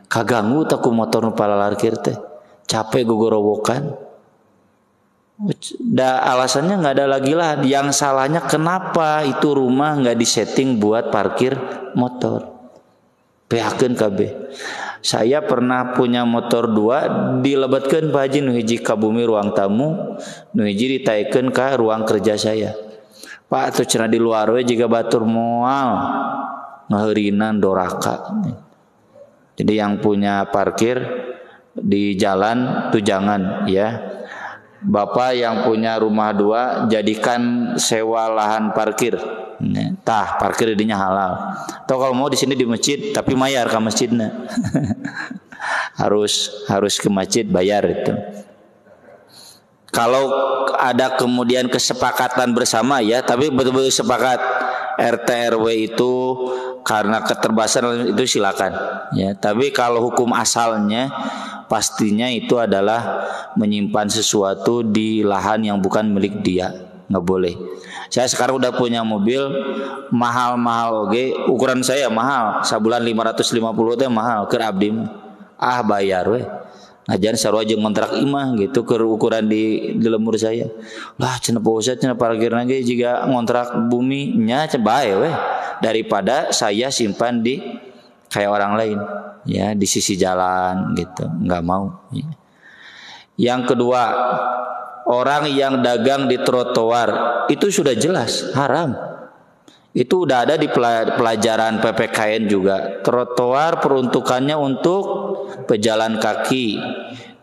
kaganggu taku motor nu palalarkir teh. Capek gogorowokan. Alasannya nggak ada lagi lah. Yang salahnya kenapa itu rumah nggak disetting buat parkir motor. Pehakeun kabeh. Saya pernah punya motor 2, dilebatkeun Pak Haji, nu hiji ka bumi ruang tamu, nu hiji ditaikeun ka ruang kerja saya. Pak tuh cenah di luar we jiga batur moal ngaheurinan doraka. Jadi yang punya parkir di jalan tuh jangan ya. Bapak yang punya rumah 2 jadikan sewa lahan parkir. Tah parkir dinya halal. Atau kalau mau di sini di masjid tapi mayar ke masjidnya. harus ke masjid bayar itu. Kalau ada kemudian kesepakatan bersama ya, tapi betul-betul sepakat RT RW itu karena keterbatasan itu silakan ya. Tapi kalau hukum asalnya pastinya itu adalah menyimpan sesuatu di lahan yang bukan milik dia, nggak boleh. Saya sekarang udah punya mobil mahal-mahal oke, ukuran saya mahal, sabulan 550 teh mahal keur abdi. Bayar we. Ngajan sarua jeung kontrak imah gitu keur ukuran di lembur saya. Lah cenah Ustaz cenah parkirna ge jiga ngontrak bumi nya bae we daripada saya simpan di kayak orang lain ya di sisi jalan gitu, enggak mau ya. Yang kedua, orang yang dagang di trotoar itu sudah jelas haram. Itu udah ada di pelajaran PPKN juga. Trotoar peruntukannya untuk pejalan kaki.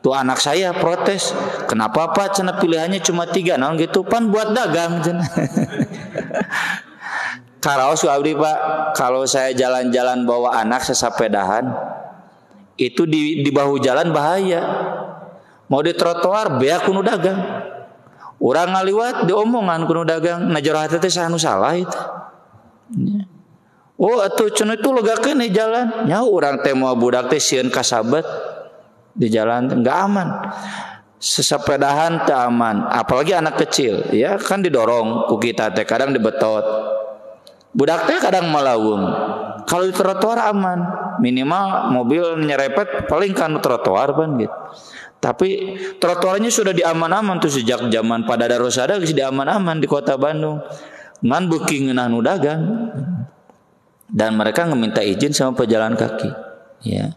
Tuh anak saya protes, kenapa Pak cenah pilihannya cuma 3 naon gitu, pan buat dagang cenah. Karaos abdi Pak, kalau saya jalan-jalan bawa anak sesapedahan, itu di bahu jalan bahaya. Mau di trotoar beak kuno dagang. Urang ngaliwat diomongan kuno dagang, najoroh teh sanu salah itu. Oh atuh cenah itu legakeun di jalan. Nya urang teh moal budak teh sieun kasabet di jalan enggak aman. Sesapedahan teh aman, apalagi anak kecil, ya kan didorong ku kita teh kadang dibetot. Budak teh kadang malawung. Kalau di trotoar aman, minimal mobil nyerepet paling kan trotoar kan gitu. Tapi trotoarnya sudah diaman-aman tuh sejak zaman pada Darusada sudah aman-aman di kota Bandung. Ngan beuki ngeunah nu dagang. Dan mereka meminta izin sama pejalan kaki. Ya.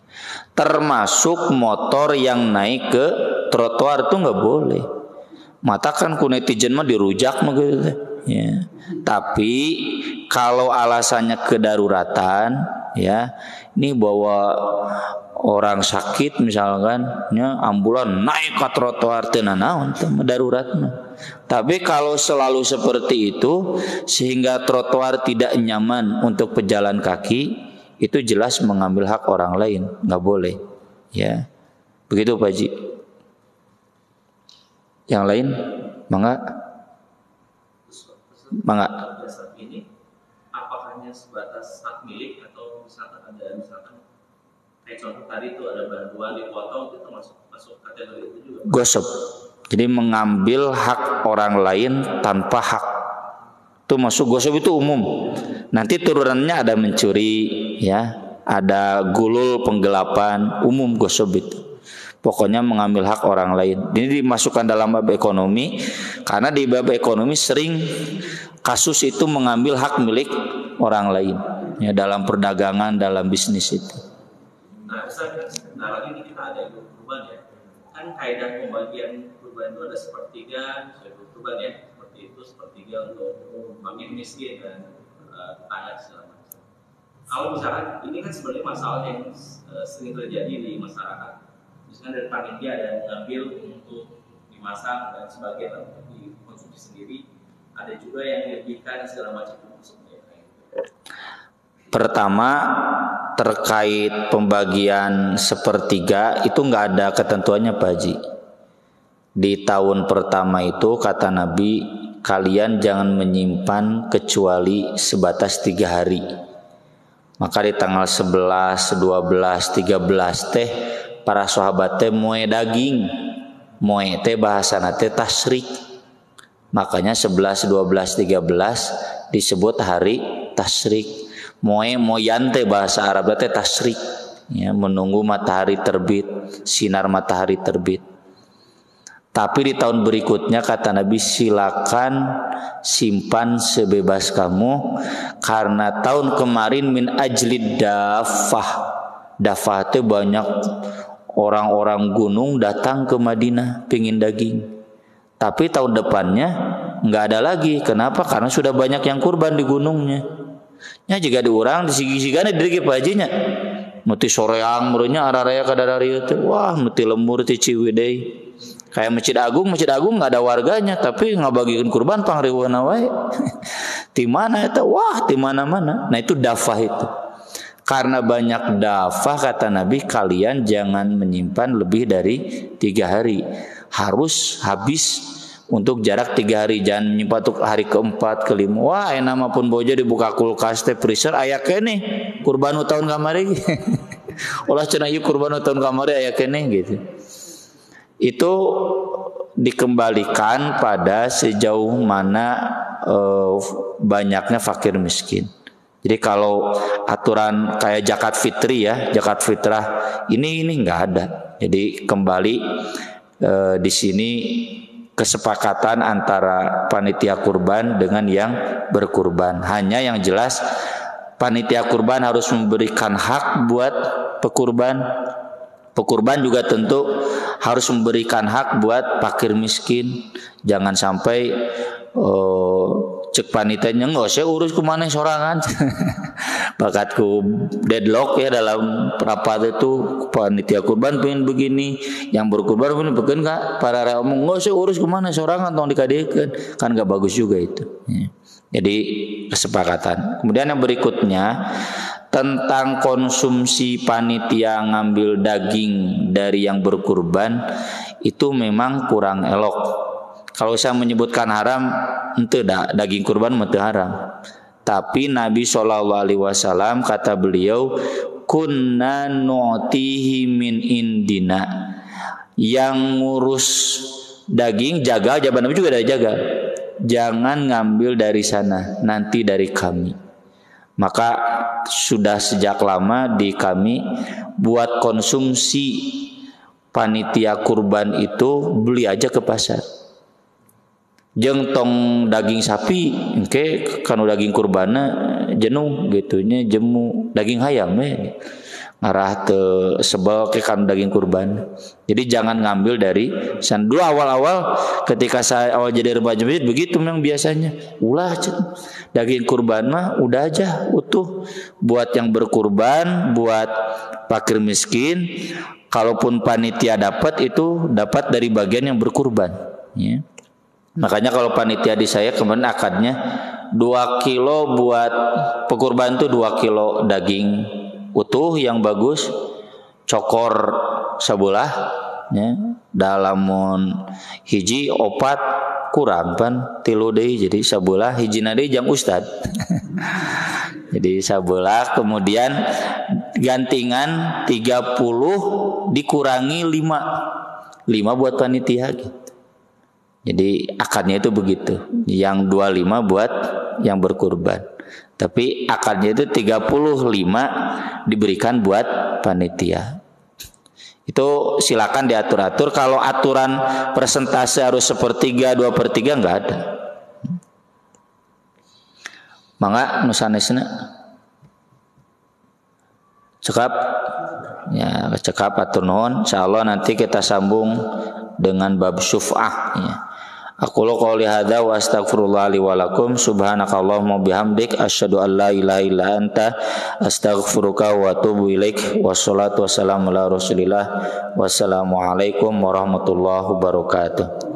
Termasuk motor yang naik ke trotoar itu nggak boleh. Matakan ku netizen mah dirujak mah gitu. Ya. Tapi kalau alasannya kedaruratan, ya, ini bawa orang sakit misalkan, ya, ambulan naik ke trotoar teu naon teh darurat mah. Tapi kalau selalu seperti itu sehingga trotoar tidak nyaman untuk pejalan kaki, itu jelas mengambil hak orang lain, nggak boleh, ya. Begitu Pak Haji. Yang lain, mangga. Ini apakah hanya sebatas hak milik atau misalkan kayak contoh tadi itu ada bantuan dipotong, itu masuk kategori itu juga? Gosip. Jadi mengambil hak orang lain tanpa hak. Itu masuk gosip, itu umum. Nanti turunannya ada mencuri, ya, ada gulul penggelapan, umum gosip itu. Pokoknya mengambil hak orang lain. Ini dimasukkan dalam bab ekonomi karena di bab ekonomi sering kasus itu mengambil hak milik orang lain, ya, dalam perdagangan, dalam bisnis itu. Nah, sebentar lagi kita ada kurban ya. Kan kaidah pembagian kurban itu ada sepertiga kurban ya. Seperti itu sepertiga untuk fakir miskin dan tetangga segala macam. Kalau misalkan ini kan sebenarnya masalah yang sering terjadi di masyarakat. Misalnya dari panitia ada yang mengambil untuk dimasak dan sebagian untuk dikonsumsi sendiri, ada juga yang dilebihkan segala macam. Pertama, terkait pembagian sepertiga itu nggak ada ketentuannya Pak Haji. Di tahun pertama itu kata Nabi, kalian jangan menyimpan kecuali sebatas 3 hari. Maka di tanggal 11, 12, 13 teh para sahabat teh moe daging. Moe teh bahasana teh tasyrik. Makanya 11, 12, 13 disebut hari tasyrik. Moyan teh bahasa Arab teh tasyrik, ya, menunggu matahari terbit, sinar matahari terbit. Tapi di tahun berikutnya kata Nabi, silakan simpan sebebas kamu karena tahun kemarin min ajlid dafah. Dafah itu banyak orang-orang gunung datang ke Madinah pingin daging. Tapi tahun depannya nggak ada lagi. Kenapa? Karena sudah banyak yang kurban di gunungnya. Nya jika diurang disigi-sigana diri Pak Hajinya. Muti soreang murunya araraya kadadari teh. Wah, muti lembur ti Ciwidey. Kayak Masjid Agung enggak ada warganya tapi ngabagikeun kurban pangriweuna wae. Di mana eta? Wah, di mana-mana. Nah, itu dafah itu. Karena banyak dafah kata Nabi, kalian jangan menyimpan lebih dari 3 hari. Harus habis untuk jarak 3 hari, jangan nyimpan untuk hari keempat, kelima. Wah, enak mah pun boja dibuka kulkas teh freezer aya keneh kurban tahun kamari. Ulah cenah ieu kurban tahun kamari aya keneh gitu. Itu dikembalikan pada sejauh mana banyaknya fakir miskin. Jadi kalau aturan kayak zakat fitri ya, zakat fitrah ini nggak ada. Jadi kembali di sini kesepakatan antara panitia kurban dengan yang berkurban. Hanya yang jelas panitia kurban harus memberikan hak buat pekurban. Pekurban juga tentu harus memberikan hak buat fakir miskin. Jangan sampai cek panitianya nggak saya urus kemana sorangan. Bakatku deadlock ya dalam rapat itu, panitia kurban pengen begini, yang berkurban pengen begini, nggak para ngomong nggak saya urus kemana sorangan tong dikadekan, kan nggak bagus juga itu ya. Jadi kesepakatan. Kemudian yang berikutnya tentang konsumsi panitia ngambil daging dari yang berkurban itu memang kurang elok. Kalau saya menyebutkan haram, ente daging kurban mete haram. Tapi Nabi SAW kata beliau, kunna nu'tihi min indina. Yang ngurus daging jaga, jawaban Nabi juga ada jaga. Jangan ngambil dari sana, nanti dari kami. Maka sudah sejak lama di kami buat konsumsi panitia kurban itu beli aja ke pasar. Jeung tong daging sapi engke kanu daging kurbana jenuh gitunya jemu daging hayam ngarah teu sebel ke kanu daging kurban. Jadi jangan ngambil dari san. Dulu awal-awal ketika saya awal jadi remaja begitu memang biasanya. Ulah daging kurban mah udah aja utuh buat yang berkurban, buat fakir miskin. Kalaupun panitia dapat itu dapat dari bagian yang berkurban ya. Makanya kalau panitia di saya kemarin akadnya 2 kilo buat pekurban itu 2 kilo daging utuh yang bagus, cokor sebelah ya, dalamun hiji opat kurang pan 3 deui jadi sabelah hijina deui jang ustad. Jadi sabelah kemudian gantingan 30 dikurangi 5 buat panitia gitu. Jadi akadnya itu begitu. Yang 25 buat yang berkurban. Tapi akadnya itu 35 diberikan buat panitia. Itu silakan diatur-atur. Kalau aturan persentase harus 1/3, 2/3 enggak ada. Mangga nu sanesna. Cekap. Ya, cekap atur nuhun. Insyaallah nanti kita sambung dengan bab syuf'ah ya. Aku qouli hadza wa astaghfirullah li wa lakum subhanakallahumma bihamdik asyhadu an la ilaha illa anta astaghfiruka wa atubu ilaik. Wassalatu wassalamu ala Rasulillah. Wassalamu alaikum warahmatullahi wabarakatuh.